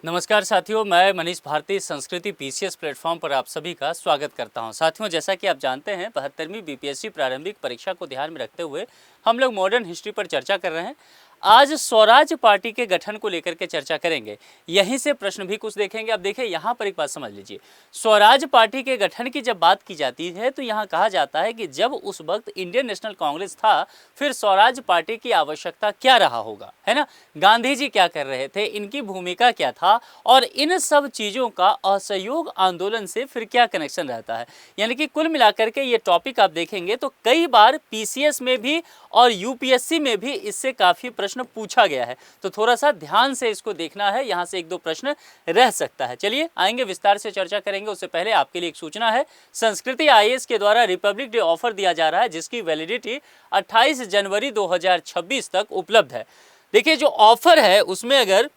नमस्कार साथियों, मैं मनीष भारती संस्कृति पीसीएस प्लेटफॉर्म पर आप सभी का स्वागत करता हूं। साथियों, जैसा कि आप जानते हैं 72वीं बीपीएससी प्रारंभिक परीक्षा को ध्यान में रखते हुए हम लोग मॉडर्न हिस्ट्री पर चर्चा कर रहे हैं। आज स्वराज पार्टी के गठन को लेकर के चर्चा करेंगे, यहीं से प्रश्न भी कुछ देखेंगे। अब देखिए, यहाँ पर एक बात समझ लीजिए, स्वराज पार्टी के गठन की जब बात की जाती है तो यहाँ कहा जाता है कि जब उस वक्त इंडियन नेशनल कांग्रेस था, फिर स्वराज पार्टी की आवश्यकता क्या रहा होगा, है ना। गांधी जी क्या कर रहे थे, इनकी भूमिका क्या था, और इन सब चीज़ों का असहयोग आंदोलन से फिर क्या कनेक्शन रहता है। यानी कि कुल मिलाकर के ये टॉपिक आप देखेंगे तो कई बार पीसीएस में भी और यूपीएससी में भी इससे काफ़ी प्रश्न पूछा गया है, तो थोड़ा सा ध्यान से इसको देखना है, यहाँ से एक दो प्रश्न रह सकता है। चलिए आएंगे, विस्तार से चर्चा करेंगे। उससे पहले आपके लिए एक सूचना है, संस्कृति आईएएस के द्वारा रिपब्लिक डे ऑफर दिया जा रहा है, जिसकी वैलिडिटी 28 जनवरी 2026 तक उपलब्ध है। देखिए, जो ऑफर है उसमें अगर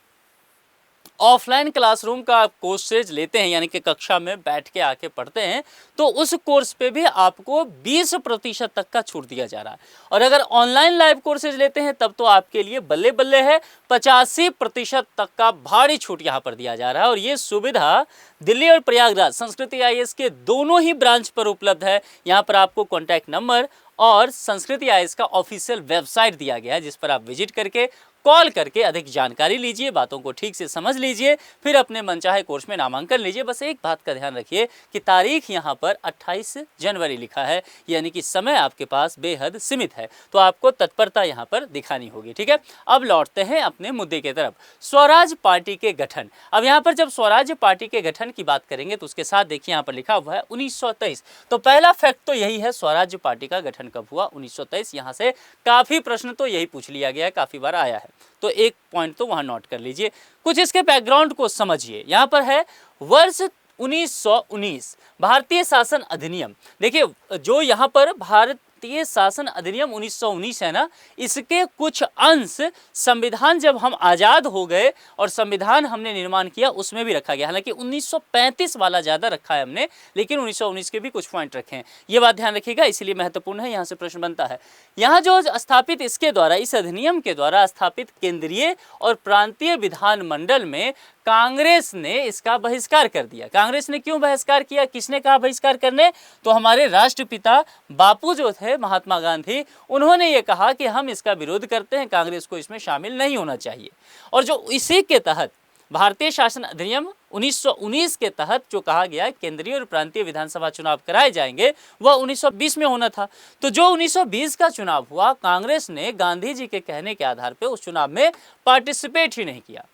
ऑफलाइन क्लासरूम का आप कोर्सेज लेते हैं, यानी कि कक्षा में बैठ के आके पढ़ते हैं, तो उस कोर्स पे भी आपको 20% तक का छूट दिया जा रहा है। और अगर ऑनलाइन लाइव कोर्सेज लेते हैं तब तो आपके लिए बल्ले बल्ले है, 85% तक का भारी छूट यहाँ पर दिया जा रहा है। और ये सुविधा दिल्ली और प्रयागराज संस्कृति आईएएस के दोनों ही ब्रांच पर उपलब्ध है। यहाँ पर आपको कॉन्टैक्ट नंबर और संस्कृति आईएएस का ऑफिशियल वेबसाइट दिया गया है, जिस पर आप विजिट करके कॉल करके अधिक जानकारी लीजिए, बातों को ठीक से समझ लीजिए, फिर अपने मनचाहे कोर्स में नामांकन लीजिए। बस एक बात का ध्यान रखिए कि तारीख यहाँ पर 28 जनवरी लिखा है, यानी कि समय आपके पास बेहद सीमित है, तो आपको तत्परता यहाँ पर दिखानी होगी। ठीक है, अब लौटते हैं अपने मुद्दे की तरफ, स्वराज पार्टी के गठन। अब यहाँ पर जब स्वराज पार्टी के गठन की बात करेंगे तो उसके साथ देखिए यहाँ पर लिखा हुआ है 1923। तो पहला फैक्ट तो यही है, स्वराज पार्टी का गठन कब हुआ, 1923। यहाँ से काफ़ी प्रश्न तो यही पूछ लिया गया है, काफ़ी बार आया है, तो एक पॉइंट तो वहां नोट कर लीजिए। कुछ इसके बैकग्राउंड को समझिए। यहां पर है वर्ष 1919 भारतीय शासन अधिनियम। देखिए, जो यहां पर भारतीय शासन अधिनियम 1919 है ना, इसके कुछ अंश संविधान जब हम आज़ाद हो गए और संविधान हमने निर्माण किया उसमें भी रखा गया। हालांकि 1935 वाला ज़्यादा रखा है हमने, लेकिन 1919 के भी कुछ पॉइंट रखे हैं, ये बात ध्यान रखिएगा, इसलिए महत्वपूर्ण है। यहाँ से प्रश्न बनता है, यहाँ जो स्थापित इसके द्वारा, इस अधिनियम के द्वारा स्थापित केंद्रीय और प्रांतीय विधानमंडल में कांग्रेस ने इसका बहिष्कार कर दिया। कांग्रेस ने क्यों बहिष्कार किया, किसने कहा बहिष्कार करने, तो हमारे राष्ट्रपिता बापू जो थे महात्मा गांधी, उन्होंने ये कहा कि हम इसका विरोध करते हैं, कांग्रेस को इसमें शामिल नहीं होना चाहिए। और जो इसी के तहत भारतीय शासन अधिनियम 1919 के तहत जो कहा गया केंद्रीय और प्रांतीय विधानसभा चुनाव कराए जाएंगे, वह 1920 में होना था। तो जो 1920 का चुनाव हुआ, कांग्रेस ने गांधी जी के कहने के आधार पर उस चुनाव में पार्टिसिपेट ही नहीं किया।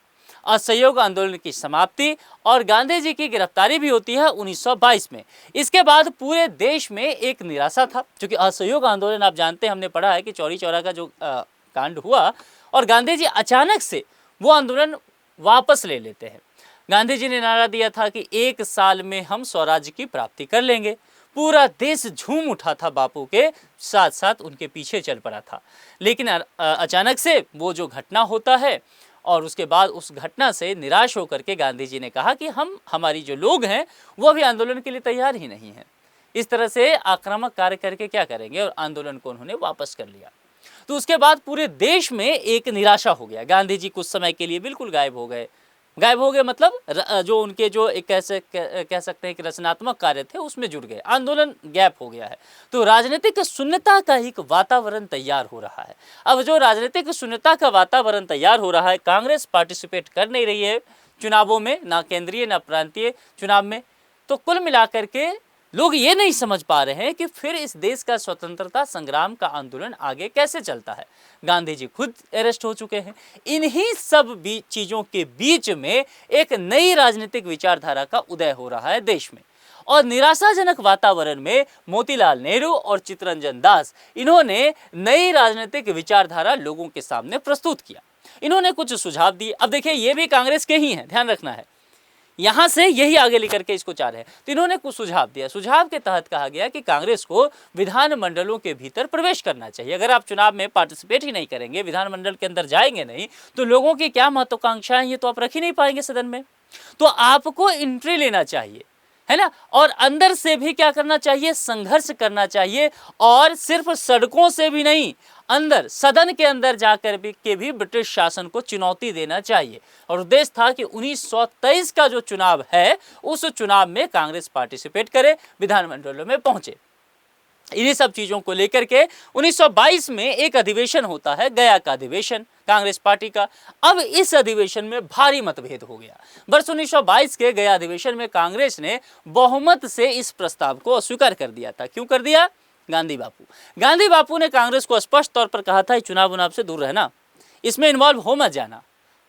असहयोग आंदोलन की समाप्ति और गांधी जी की गिरफ्तारी भी होती है 1922 में। इसके बाद पूरे देश में एक निराशा था, क्योंकि असहयोग आंदोलन आप जानते हैं, हमने पढ़ा है कि चौरी चौरा का जो कांड हुआ, और गांधी जी अचानक से वो आंदोलन वापस ले लेते हैं। गांधी जी ने नारा दिया था कि 1 साल में हम स्वराज की प्राप्ति कर लेंगे। पूरा देश झूम उठा था, बापू के साथ साथ उनके पीछे चल पड़ा था। लेकिन अचानक से वो जो घटना होता है, और उसके बाद उस घटना से निराश होकर के गांधी जी ने कहा कि हमारी जो लोग हैं वो भी आंदोलन के लिए तैयार ही नहीं है। इस तरह से आक्रामक कार्य करके क्या करेंगे, और आंदोलन को उन्होंने वापस कर लिया। तो उसके बाद पूरे देश में एक निराशा हो गया। गांधी जी कुछ समय के लिए बिल्कुल गायब हो गए। मतलब जो उनके जो एक कह सकते हैं कि रचनात्मक कार्य थे उसमें जुड़ गए, आंदोलन गैप हो गया है। तो राजनीतिक शून्यता का एक वातावरण तैयार हो रहा है। अब जो राजनीतिक शून्यता का वातावरण तैयार हो रहा है, कांग्रेस पार्टिसिपेट कर नहीं रही है चुनावों में, ना केंद्रीय ना प्रांतीय चुनाव में, तो कुल मिलाकर के लोग ये नहीं समझ पा रहे हैं कि फिर इस देश का स्वतंत्रता संग्राम का आंदोलन आगे कैसे चलता है। गांधी जी खुद अरेस्ट हो चुके हैं। इन्हीं सब चीज़ों के बीच में एक नई राजनीतिक विचारधारा का उदय हो रहा है देश में, और निराशाजनक वातावरण में मोतीलाल नेहरू और चित्तरंजन दास, इन्होंने नई राजनीतिक विचारधारा लोगों के सामने प्रस्तुत किया। इन्होंने कुछ सुझाव दिए। अब देखिए, ये भी कांग्रेस के ही हैं, ध्यान रखना है, यहाँ से यही आगे लेकर के इसको चाह रहे हैं। तो इन्होंने कुछ सुझाव दिया। सुझाव के तहत कहा गया कि कांग्रेस को विधानमंडलों के भीतर प्रवेश करना चाहिए। अगर आप चुनाव में पार्टिसिपेट ही नहीं करेंगे, विधानमंडल के अंदर जाएंगे नहीं, तो लोगों की क्या महत्वाकांक्षाएं ये तो आप रख ही नहीं पाएंगे सदन में। तो आपको एंट्री लेना चाहिए, है ना। और अंदर से भी क्या करना चाहिए, संघर्ष करना चाहिए, और सिर्फ सड़कों से भी नहीं, अंदर सदन के अंदर जाकर भी ब्रिटिश शासन को चुनौती देना चाहिए। और उद्देश्य था कि 1923 का जो चुनाव है उस चुनाव में कांग्रेस पार्टिसिपेट करे, विधानमंडलों में पहुंचे। इन्हीं सब चीजों को लेकर के 1922 में एक अधिवेशन होता है, गया का अधिवेशन कांग्रेस पार्टी का। अब इस अधिवेशन में भारी मतभेद हो गया। वर्ष 1922 के गया अधिवेशन में कांग्रेस ने बहुमत से इस प्रस्ताव को अस्वीकार कर दिया था। क्यों कर दिया? गांधी बापू ने कांग्रेस को स्पष्ट तौर पर कहा था, चुनाव से दूर रहना, इसमें इन्वॉल्व हो मत जाना,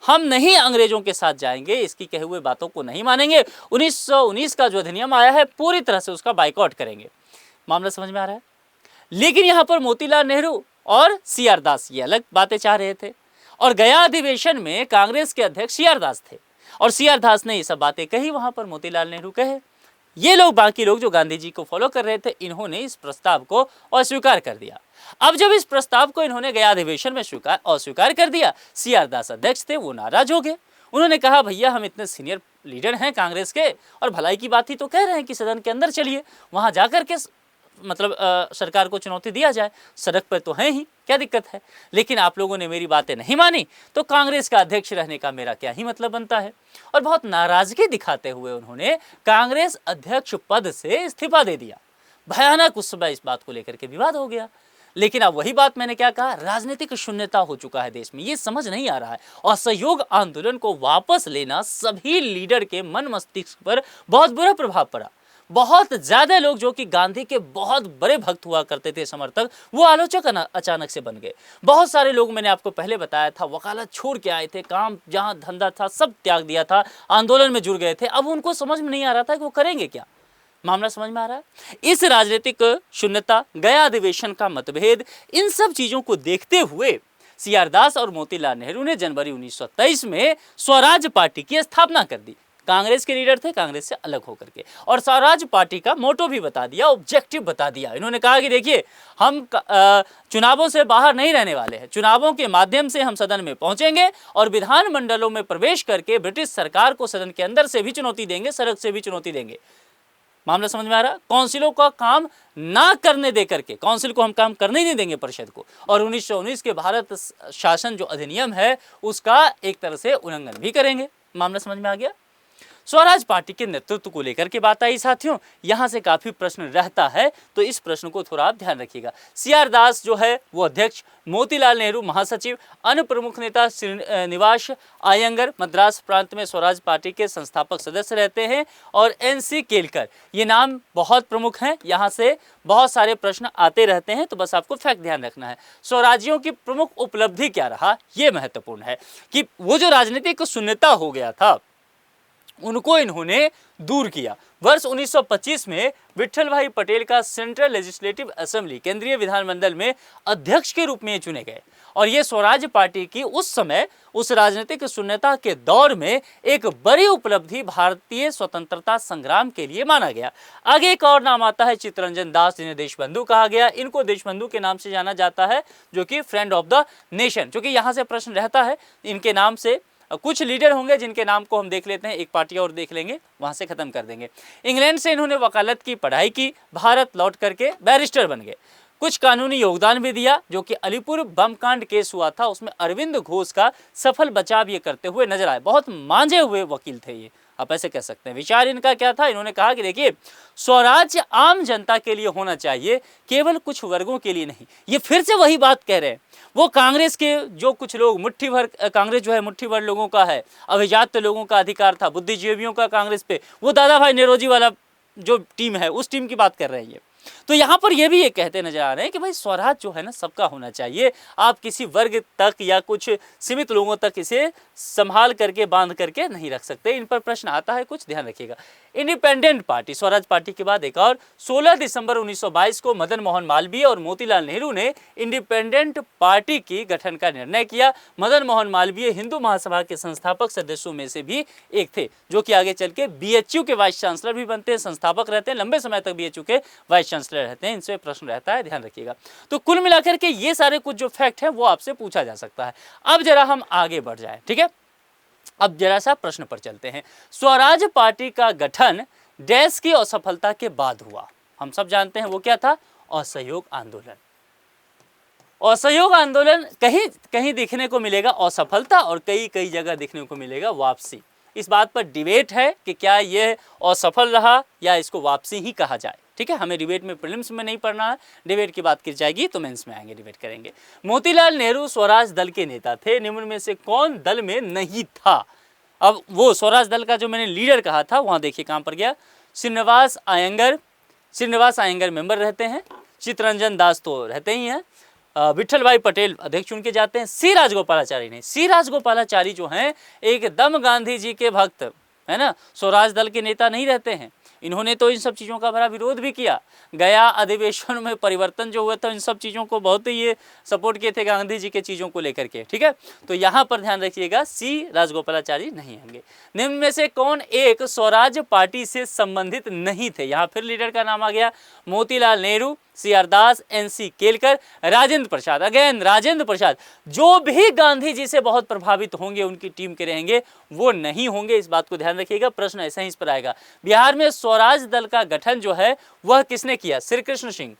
हम नहीं अंग्रेजों के साथ जाएंगे, इसकी कहे हुए बातों को नहीं मानेंगे, 1919 का जो अधिनियम आया है पूरी तरह से उसका बाइकआउट करेंगे। मामला समझ में आ रहा है? लेकिन यहां पर मोतीलाल नेहरू और सीआर दास ये अलग बातें चाह रहे थे, और गया अधिवेशन में कांग्रेस के अध्यक्ष सीआर दास थे, और सीआर दास ने ये सब बातें कही, वहां पर मोतीलाल नेहरू कहे। ये लोग, बाकी लोग जो गांधी जी को फॉलो कर रहे थे, इन्होंने इस प्रस्ताव को अस्वीकार कर दिया। अब जब इस प्रस्ताव को इन्होंने गया अधिवेशन में अस्वीकार कर दिया, सीआर दास अध्यक्ष थे, वो नाराज हो गए। उन्होंने कहा, भैया हम इतने सीनियर लीडर हैं कांग्रेस के, और भलाई की बात ही तो कह रहे हैं कि सदन के अंदर चलिए, वहां जाकर के सरकार को चुनौती दिया जाए, सड़क पर तो है ही, क्या दिक्कत है। लेकिन आप लोगों ने मेरी बातें नहीं मानी, तो कांग्रेस का अध्यक्ष रहने का मेरा क्या ही मतलब बनता है। और बहुत नाराजगी दिखाते हुए उन्होंने कांग्रेस अध्यक्ष पद से इस्तीफा दे दिया। भयानक उस समय इस बात को लेकर के विवाद हो गया। लेकिन अब वही बात मैंने क्या कहा, राजनीतिक शून्यता हो चुका है देश में, ये समझ नहीं आ रहा है। और असहयोग आंदोलन को वापस लेना सभी लीडर के मन मस्तिष्क पर बहुत बुरा प्रभाव पड़ा। बहुत ज्यादा लोग जो कि गांधी के बहुत बड़े भक्त हुआ करते थे, समर्थक, वो आलोचक अचानक से बन गए। बहुत सारे लोग, मैंने आपको पहले बताया था, वकालत छोड़ के आए थे, काम जहां धंधा था सब त्याग दिया था, आंदोलन में जुड़ गए थे। अब उनको समझ में नहीं आ रहा था कि वो करेंगे क्या। मामला समझ में आ रहा है? इस राजनीतिक शून्यता, गया अधिवेशन का मतभेद, इन सब चीजों को देखते हुए सीआर दास और मोतीलाल नेहरू ने जनवरी 1923 में स्वराज पार्टी की स्थापना कर दी। कांग्रेस के लीडर थे, कांग्रेस से अलग होकर के, और स्वराज पार्टी का मोटो भी बता दिया, ऑब्जेक्टिव बता दिया। इन्होंने कहा कि देखिए, हम चुनावों से बाहर नहीं रहने वाले हैं, चुनावों के माध्यम से हम सदन में पहुंचेंगे और विधानमंडलों में प्रवेश करके ब्रिटिश सरकार को सदन के अंदर से भी चुनौती देंगे, सड़क से भी चुनौती देंगे। मामला समझ में आ रहा? काउंसिलों का काम ना करने दे करके, काउंसिल को हम काम करने नहीं देंगे, परिषद को, और 1919 के भारत शासन जो अधिनियम है उसका एक तरह से उल्लंघन भी करेंगे। मामला समझ में आ गया? स्वराज पार्टी के नेतृत्व को लेकर के बात आई साथियों, यहां से काफी प्रश्न रहता है, तो इस प्रश्न को थोड़ा आप ध्यान रखिएगा। सीआर दास जो है वो अध्यक्ष, मोतीलाल नेहरू महासचिव, अन्य प्रमुख नेता श्रीनिवास अयंगर मद्रास प्रांत में स्वराज पार्टी के संस्थापक सदस्य रहते हैं, और एनसी केलकर, ये नाम बहुत प्रमुख हैं, यहाँ से बहुत सारे प्रश्न आते रहते हैं, तो बस आपको फैक्ट ध्यान रखना है। स्वराजियों की प्रमुख उपलब्धि क्या रहा, ये महत्वपूर्ण है कि वो जो राजनीतिक शून्यता हो गया था उनको इन्होंने दूर किया। वर्ष 1925 में विट्ठल भाई पटेल का सेंट्रल लेजिस्लेटिव असेंबली, केंद्रीय विधानमंडल में अध्यक्ष के रूप में चुने गए, और ये स्वराज पार्टी की उस समय उस राजनीतिक शून्यता के दौर में एक बड़ी उपलब्धि भारतीय स्वतंत्रता संग्राम के लिए माना गया। आगे एक और नाम आता है चित्तरंजन दास, जिन्हें देशबंधु कहा गया। इनको देशबंधु के नाम से जाना जाता है, जो कि फ्रेंड ऑफ द नेशन, क्योंकि यहाँ से प्रश्न रहता है इनके नाम से। कुछ लीडर होंगे जिनके नाम को हम देख लेते हैं, एक पार्टी और देख लेंगे, वहां से खत्म कर देंगे। इंग्लैंड से इन्होंने वकालत की पढ़ाई की, भारत लौट करके बैरिस्टर बन गए। कुछ कानूनी योगदान भी दिया, जो कि अलीपुर बम कांड केस हुआ था उसमें अरविंद घोष का सफल बचाव ये करते हुए नजर आए। बहुत मांझे हुए वकील थे ये, आप ऐसे कह सकते हैं। विचार इनका क्या था, इन्होंने कहा कि देखिए, स्वराज्य आम जनता के लिए होना चाहिए, केवल कुछ वर्गों के लिए नहीं। ये फिर से वही बात कह रहे हैं। वो कांग्रेस के जो कुछ लोग, मुट्ठी भर कांग्रेस जो है मुट्ठी भर लोगों का है, अभिजात लोगों का अधिकार था, बुद्धिजीवियों का कांग्रेस पे, वो दादा भाई नेरोजी वाला जो टीम है उस टीम की बात कर रहे हैं ये। तो यहाँ पर ये भी ये कहते नजर आ रहे हैं कि भाई स्वराज जो है ना सबका होना चाहिए, आप किसी वर्ग तक या कुछ सीमित लोगों तक इसे संभाल करके बांध करके नहीं रख सकते। इन पर प्रश्न आता है, कुछ ध्यान रखिएगा। इंडिपेंडेंट पार्टी, स्वराज पार्टी के बाद एक और, 16 दिसंबर 1922 को मदन मोहन मालवीय और मोतीलाल नेहरू ने इंडिपेंडेंट पार्टी की गठन का निर्णय किया। मदन मोहन मालवीय हिंदू महासभा के संस्थापक सदस्यों में से भी एक थे, जो कि आगे चल के बीएचयू के वाइस चांसलर भी बनते हैं, संस्थापक रहते हैं, लंबे समय तक बीएचयू के वाइस चांसलर रहते हैं। इनसे प्रश्न रहता है, ध्यान रखिएगा। तो कुल मिलाकर के ये सारे कुछ जो फैक्ट है वो आपसे पूछा जा सकता है। अब जरा हम आगे बढ़ जाएं, ठीक है। अब जरा सा प्रश्न पर चलते हैं। स्वराज पार्टी का गठन डैश की असफलता के बाद हुआ। हम सब जानते हैं वो क्या था, असहयोग आंदोलन। असहयोग आंदोलन कहीं कहीं देखने को मिलेगा असफलता और कई कई जगह देखने को मिलेगा वापसी। इस बात पर डिबेट है कि क्या यह असफल रहा या इसको वापसी ही कहा जाए। ठीक है, हमें डिबेट में प्रीलिम्स में नहीं पढ़ना है, डिबेट की बात की जाएगी तो मेंस में आएंगे, डिबेट करेंगे। मोतीलाल नेहरू स्वराज दल के नेता थे, निम्न में से कौन दल में नहीं था। अब वो स्वराज दल का जो मैंने लीडर कहा था वहां देखिए कहां पर गया, श्रीनिवास अयंगर मेंबर रहते हैं, चित्तरंजन दास तो रहते ही हैं, विठल भाई पटेल अध्यक्ष चुन के जाते हैं, सी राजगोपालाचारी नहीं, सी राजगोपालाचारी जो हैं एकदम गांधी जी के भक्त है ना, स्वराज दल के नेता नहीं रहते हैं। इन्होंने तो इन सब चीज़ों का बड़ा विरोध भी किया, गया अधिवेशन में परिवर्तन जो हुआ था इन सब चीज़ों को बहुत ही ये सपोर्ट किए थे गांधी जी के चीज़ों को लेकर के। ठीक है, तो यहाँ पर ध्यान रखिएगा सी राजगोपालाचारी नहीं होंगे। निम्न में से कौन एक स्वराज पार्टी से संबंधित नहीं थे, यहाँ फिर लीडर का नाम आ गया, मोतीलाल नेहरू, CR दास, NC केलकर, राजेंद्र प्रसाद। अगेन राजेंद्र प्रसाद, जो भी गांधी जी से बहुत प्रभावित होंगे उनकी टीम के रहेंगे, वो नहीं होंगे, इस बात को ध्यान रखिएगा। प्रश्न ऐसा ही इस पर आएगा। बिहार में स्वराज दल का गठन जो है वह किसने किया, श्री कृष्ण सिंह।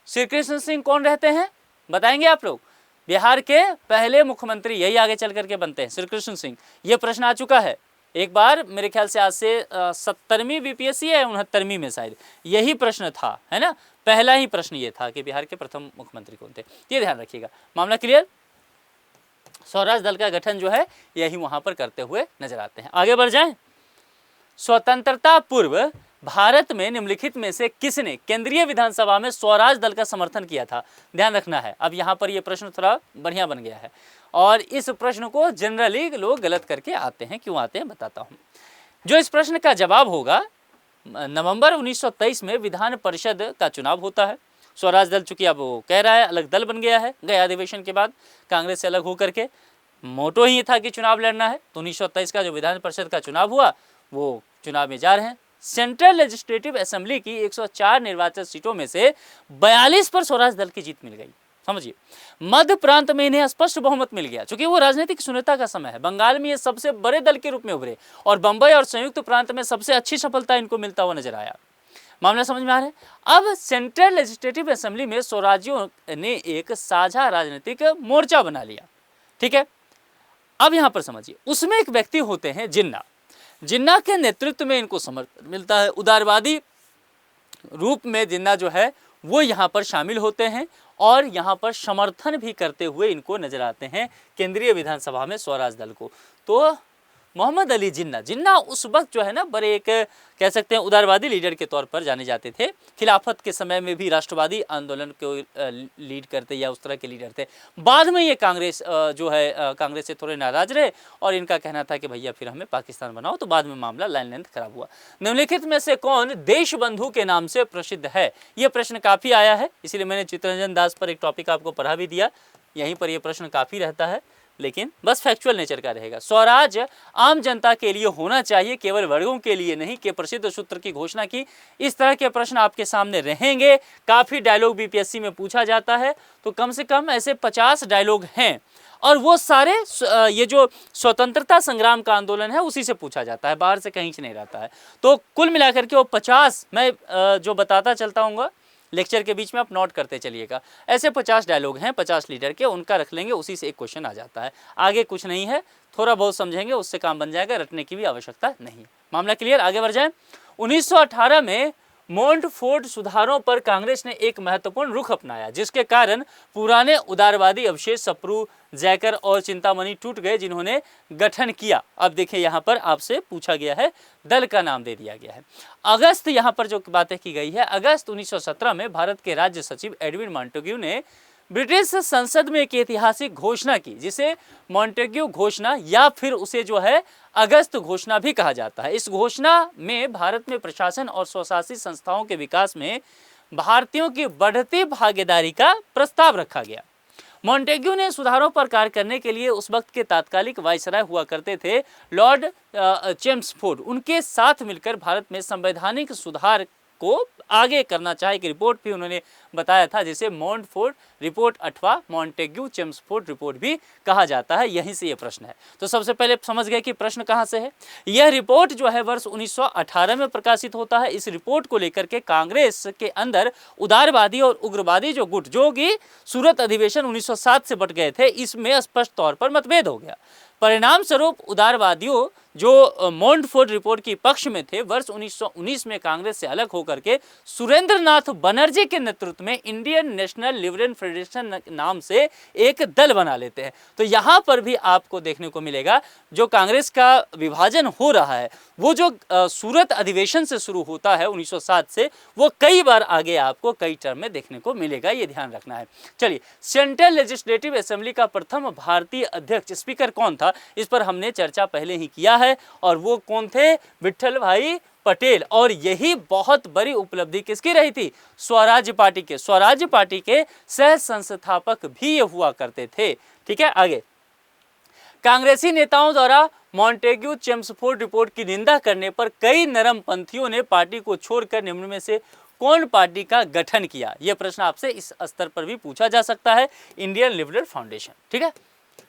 श्री कृष्ण सिंह कौन रहते हैं बताएंगे आप लोग, बिहार के पहले मुख्यमंत्री, यही आगे चल करके बनते हैं श्री कृष्ण सिंह। यह प्रश्न आ चुका है एक बार, मेरे ख्याल से आज से 70वीं BPSC है, 69वीं में शायद यही प्रश्न था, है ना। पहला ही प्रश्न ये था कि बिहार के प्रथम मुख्यमंत्री कौन थे, ये ध्यान रखिएगा। मामला क्लियर। स्वराज दल का गठन जो है यही वहां पर करते हुए नजर आते हैं। आगे बढ़ जाएं। स्वतंत्रता पूर्व भारत में निम्नलिखित में से किसने केंद्रीय विधानसभा में स्वराज दल का समर्थन किया था, ध्यान रखना है। अब यहाँ पर यह प्रश्न थोड़ा बढ़िया बन गया है और इस प्रश्न को जनरली लोग गलत करके आते हैं, क्यों आते हैं बताता हूँ। जो इस प्रश्न का जवाब होगा, नवंबर 1923 में विधान परिषद का चुनाव होता है। स्वराज दल चूंकि अब वो कह रहा है अलग दल बन गया है, गया अधिवेशन के बाद कांग्रेस से अलग होकर के, मोटो ही था कि चुनाव लड़ना है, तो 1923 का जो विधान परिषद का चुनाव हुआ वो चुनाव में जा रहे हैं। सेंट्रल लेजिस्लेटिव असेंबली की 104 निर्वाचित सीटों में से 42 पर स्वराज दल की जीत मिल गई। समझिए, मध्य प्रांत में इन्हें स्पष्ट बहुमत मिल गया, क्योंकि वो राजनीतिक शून्यता का समय है। बंगाल में ये सबसे बड़े दल के रूप में उभरे और बंबई और संयुक्त प्रांत में सबसे अच्छी सफलता इनको मिलता हुआ नजर आया। मामला समझ में आ रहा है। अब सेंट्रल लेजिस्लेटिव असेंबली में स्वराज्यों ने एक साझा राजनीतिक मोर्चा बना लिया। ठीक है, अब यहां पर समझिए, उसमें एक व्यक्ति होते हैं जिन्ना के नेतृत्व में इनको समर्थन मिलता है। उदारवादी रूप में जिन्ना जो है वो यहाँ पर शामिल होते हैं और यहाँ पर समर्थन भी करते हुए इनको नजर आते हैं केंद्रीय विधानसभा में स्वराज दल को। तो मोहम्मद अली जिन्ना उस वक्त जो है ना बड़े एक कह सकते हैं उदारवादी लीडर के तौर पर जाने जाते थे। खिलाफत के समय में भी राष्ट्रवादी आंदोलन को लीड करते या उस तरह के लीडर थे। बाद में ये कांग्रेस जो है कांग्रेस से थोड़े नाराज रहे और इनका कहना था कि भैया फिर हमें पाकिस्तान बनाओ, तो बाद में मामला लाइन लेंथ खराब हुआ। निम्नलिखित में से कौन देशबंधु के नाम से प्रसिद्ध है, ये प्रश्न काफ़ी आया है, इसीलिए मैंने चित्तरंजन दास पर एक टॉपिक आपको पढ़ा भी दिया। यहीं पर यह प्रश्न काफ़ी रहता है, लेकिन बस फैक्चुअल नेचर का रहेगा। स्वराज आम जनता के लिए होना चाहिए, केवल वर्गों के लिए नहीं, के प्रसिद्ध सूत्र की घोषणा की। इस तरह के प्रश्न आपके सामने रहेंगे। काफ़ी डायलॉग BPSC में पूछा जाता है, तो कम से कम ऐसे 50 डायलॉग हैं और वो सारे ये जो स्वतंत्रता संग्राम का आंदोलन है उसी से पूछा जाता है, बाहर से कहीं से नहीं रहता है। तो कुल मिलाकर के वो 50 मैं जो बताता चलता हूँ लेक्चर के बीच में आप नोट करते चलिएगा। ऐसे 50 डायलॉग हैं 50 लीडर के, उनका रख लेंगे, उसी से एक क्वेश्चन आ जाता है। आगे कुछ नहीं है, थोड़ा बहुत समझेंगे उससे काम बन जाएगा, रटने की भी आवश्यकता नहीं। मामला क्लियर, आगे बढ़ जाए। 1918 में मोंटफोर्ट सुधारों पर कांग्रेस ने एक महत्वपूर्ण रुख अपनाया, जिसके कारण पुराने उदारवादी अवशेष सप्रू, जैकर और चिंतामणि टूट गए, जिन्होंने गठन किया। अब देखिए यहाँ पर आपसे पूछा गया है, दल का नाम दे दिया गया है। अगस्त, यहाँ पर जो बातें की गई है, अगस्त 1917 में भारत के राज्य सचिव एडविन मॉन्टेग्यू ने ब्रिटिश संसद में एक ऐतिहासिक घोषणा की, जिसे मॉन्टेग्यू घोषणा या फिर उसे जो है अगस्त घोषणा भी कहा जाता है। इस घोषणा में भारत में प्रशासन और स्वशासित संस्थाओं के विकास में भारतीयों की बढ़ती भागीदारी का प्रस्ताव रखा गया। मॉन्टेग्यू ने सुधारों पर कार्य करने के लिए उस वक्त के तात्कालिक वायसराय हुआ करते थे लॉर्ड चेम्सफोर्ड, उनके साथ मिलकर भारत में संवैधानिक सुधार को आगे करना चाहे। एक रिपोर्ट भी उन्होंने बताया था जिसे मॉन्टफोर्ड रिपोर्ट अथवा मॉन्टेग्यू चेम्सफोर्ड रिपोर्ट भी कहा जाता है। यहीं से ये प्रश्न है। तो सबसे पहले समझ गए कि प्रश्न कहाँ से है। यह रिपोर्ट जो है वर्ष 1918 में प्रकाशित होता है। इस रिपोर्ट को लेकर के कांग्रेस के अंदर उदारवादी और उग्रवादी जो गुट जो कि सूरत अधिवेशन 1907 से बट गए थे, इसमें स्पष्ट तौर पर मतभेद हो गया। परिणाम स्वरूप उदारवादियों जो मॉन्टफोर्ड रिपोर्ट के पक्ष में थे, वर्ष 1919 में कांग्रेस से अलग होकर के सुरेंद्र नाथ बनर्जी के नेतृत्व में इंडियन नेशनल लिबरेशन फेडरेशन नाम से एक दल बना लेते हैं। तो यहाँ पर भी आपको देखने को मिलेगा जो कांग्रेस का विभाजन हो रहा है वो जो सूरत अधिवेशन से शुरू होता है 1907 से, वो कई बार आगे आपको कई टर्म में देखने को मिलेगा, ये ध्यान रखना है। चलिए, सेंट्रल लेजिस्लेटिव असेंबली का प्रथम भारतीय अध्यक्ष स्पीकर कौन था, इस पर हमने चर्चा पहले ही किया है और वो कौन थे, विट्ठल भाई पटेल। और यही बहुत बड़ी उपलब्धि किसकी रही थी, स्वराज्य पार्टी के। स्वराज्य पार्टी के सह संस्थापक भी ये हुआ करते थे। ठीक है, आगे कांग्रेसी नेताओं द्वारा मॉन्टेग्यू चेम्सफोर्ड रिपोर्ट की निंदा करने पर कई नरमपंथियों ने पार्टी को छोड़कर निम्न में से कौन पार्टी का गठन किया। यह प्रश्न आपसे इस स्तर पर भी पूछा जा सकता है। Indian liberal foundation. ठीक है,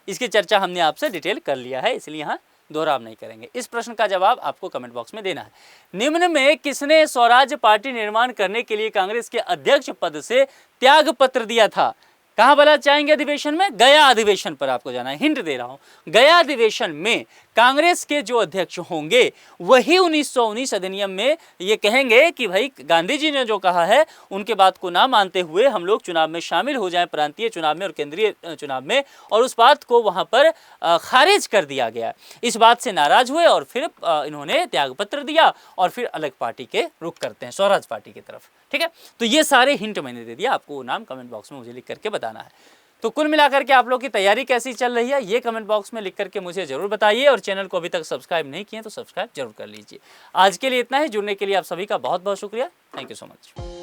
इसकी चर्चा हमने आपसे डिटेल कर लिया है, इसलिए यहाँ दोहराव नहीं करेंगे। इस प्रश्न का जवाब आपको कमेंट बॉक्स में देना है। निम्न में किसने स्वराज्य पार्टी निर्माण करने के लिए कांग्रेस के अध्यक्ष पद से त्याग पत्र दिया था। कहाँ बोला चाहेंगे अधिवेशन में, गया अधिवेशन पर आपको जाना है। हिंट दे रहा हूं, गया अधिवेशन में कांग्रेस के जो अध्यक्ष होंगे वही 1919 अधिनियम में ये कहेंगे कि भाई गांधी जी ने जो कहा है उनके बात को ना मानते हुए हम लोग चुनाव में शामिल हो जाएं, प्रांतीय चुनाव में और केंद्रीय चुनाव में, और उस बात को वहां पर खारिज कर दिया गया। इस बात से नाराज हुए और फिर इन्होंने त्यागपत्र दिया और फिर अलग पार्टी के रुख करते हैं, स्वराज पार्टी की तरफ। ठीक है, तो ये सारे हिंट मैंने दे दिया, आपको नाम कमेंट बॉक्स में मुझे लिख करके बताना है। तो कुल मिलाकर के आप लोग की तैयारी कैसी चल रही है ये कमेंट बॉक्स में लिख करके मुझे जरूर बताइए, और चैनल को अभी तक सब्सक्राइब नहीं किए तो सब्सक्राइब जरूर कर लीजिए। आज के लिए इतना ही। जुड़ने के लिए आप सभी का बहुत बहुत शुक्रिया। Thank you so much.